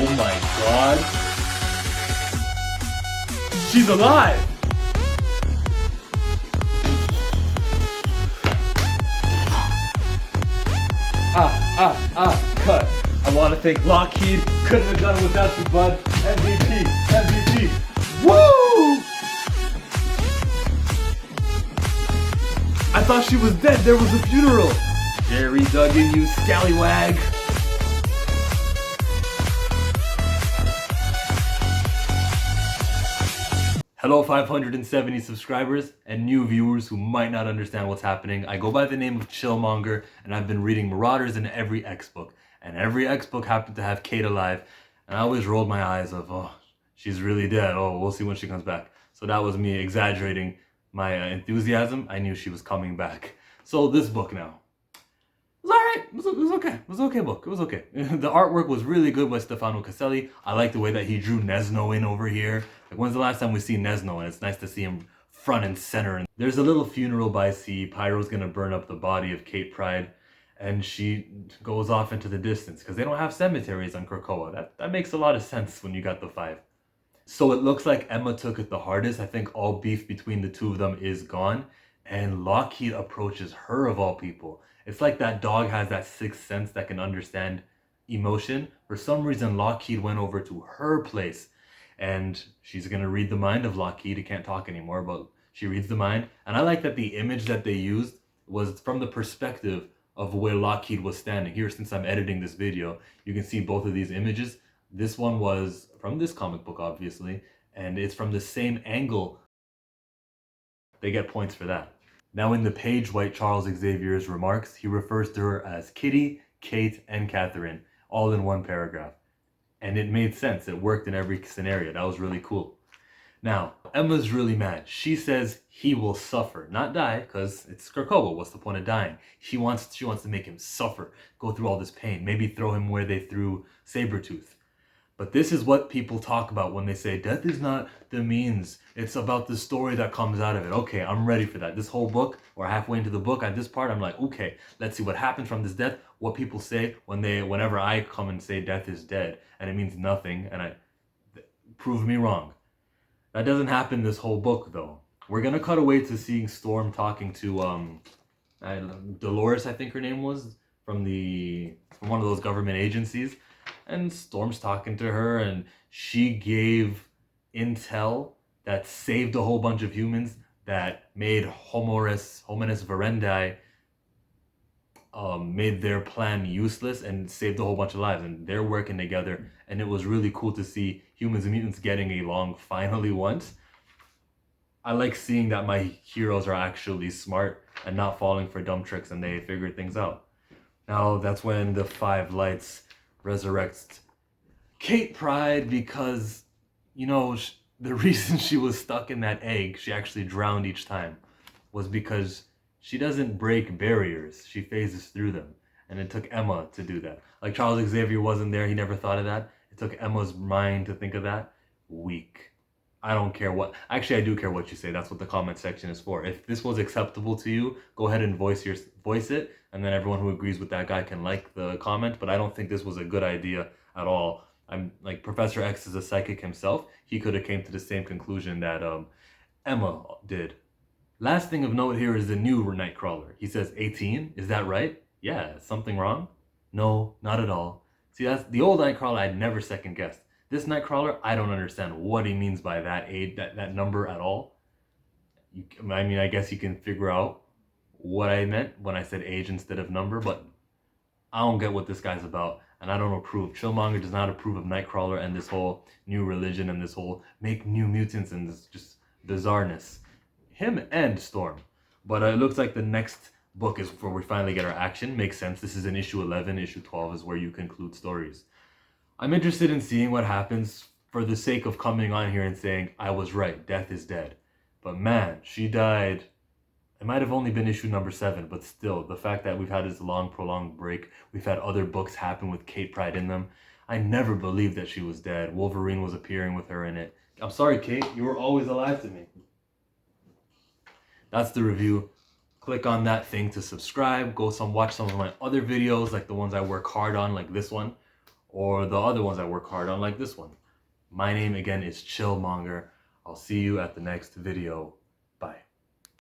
Oh my god. She's alive! Cut. I want to thank Lockheed. Couldn't have done it without you, bud. MVP, MVP. Woo! I thought she was dead. There was a funeral. Gerry, Duggan, you scallywag. Hello 570 subscribers and new viewers who might not understand what's happening. I go by the name of Chillmonger and I've been reading Marauders in every X book. And every X book happened to have Kate alive. And I always rolled my eyes of, oh, she's really dead. Oh, we'll see when she comes back. So that was me exaggerating my enthusiasm. I knew she was coming back. So this book now. It was alright. It was okay. It was an okay book. It was okay. The artwork was really good by Stefano Caselli. I like the way that he drew Nesno in over here. Like, when's the last time we see Nesno? And it's nice to see him front and center. And there's a little funeral by sea. Pyro's gonna burn up the body of Kate Pryde. And she goes off into the distance because they don't have cemeteries on Krakoa. That makes a lot of sense when you got the 5. So it looks like Emma took it the hardest. I think all beef between the two of them is gone. And Lockheed approaches her of all people. It's like that dog has that sixth sense that can understand emotion. For some reason, Lockheed went over to her place. And she's going to read the mind of Lockheed. He can't talk anymore, but she reads the mind. And I like that the image that they used was from the perspective of where Lockheed was standing. Here, since I'm editing this video, you can see both of these images. This one was from this comic book, obviously, and it's from the same angle. They get points for that. Now in the page White Charles Xavier's remarks, he refers to her as Kitty, Kate, and Catherine, all in one paragraph. And it made sense. It worked in every scenario. That was really cool. Now, Emma's really mad. She says he will suffer, not die, because it's Krakoa. What's the point of dying? She wants to make him suffer, go through all this pain, maybe throw him where they threw Sabretooth. But this is what people talk about when they say death is not the means. It's about the story that comes out of it. Okay, I'm ready for that. This whole book, or halfway into the book, at this part, I'm like, okay, let's see what happens from this death. What people say whenever I come and say death is dead, and it means nothing, and prove me wrong. That doesn't happen this whole book, though. We're gonna cut away to seeing Storm talking to Dolores, I think her name was, from one of those government agencies. And Storm's talking to her, and she gave intel that saved a whole bunch of humans, that made Hominis Verendi, made their plan useless and saved a whole bunch of lives. And they're working together, and it was really cool to see humans and mutants getting along finally once. I like seeing that my heroes are actually smart and not falling for dumb tricks, and they figure things out. Now that's when the 5 Lights resurrects Kate Pryde, because, you know, the reason she was stuck in that egg, she actually drowned each time, was because she doesn't break barriers, she phases through them. And it took Emma to do that. Like Charles Xavier wasn't there, he never thought of that. It took Emma's mind to think of that. Weak. I don't care what, actually I do care what you say, that's what the comment section is for. If this was acceptable to you, go ahead and voice it, and then everyone who agrees with that guy can like the comment, but I don't think this was a good idea at all. I'm like, Professor X is a psychic himself, he could have came to the same conclusion that Emma did. Last thing of note here is the new Nightcrawler. He says 18, is that right? Yeah, is something wrong? No, not at all. See, that's the old Nightcrawler I'd never second guessed. This Nightcrawler, I don't understand what he means by that age, that number at all. I mean, I guess you can figure out what I meant when I said age instead of number, but I don't get what this guy's about, and I don't approve. Chillmonger does not approve of Nightcrawler and this whole new religion and this whole make new mutants and this just bizarreness. Him and Storm. But it looks like the next book is where we finally get our action. Makes sense. This is in issue 11. Issue 12 is where you conclude stories. I'm interested in seeing what happens for the sake of coming on here and saying, I was right, death is dead. But man, she died. It might have only been issue number 7, but still, the fact that we've had this long, prolonged break, we've had other books happen with Kate Pryde in them. I never believed that she was dead. Wolverine was appearing with her in it. I'm sorry, Kate, you were always alive to me. That's the review. Click on that thing to subscribe. Go watch some of my other videos, like the ones I work hard on, like this one. or the other ones I work hard on, like this one. My name again is Chillmonger. I'll see you at the next video.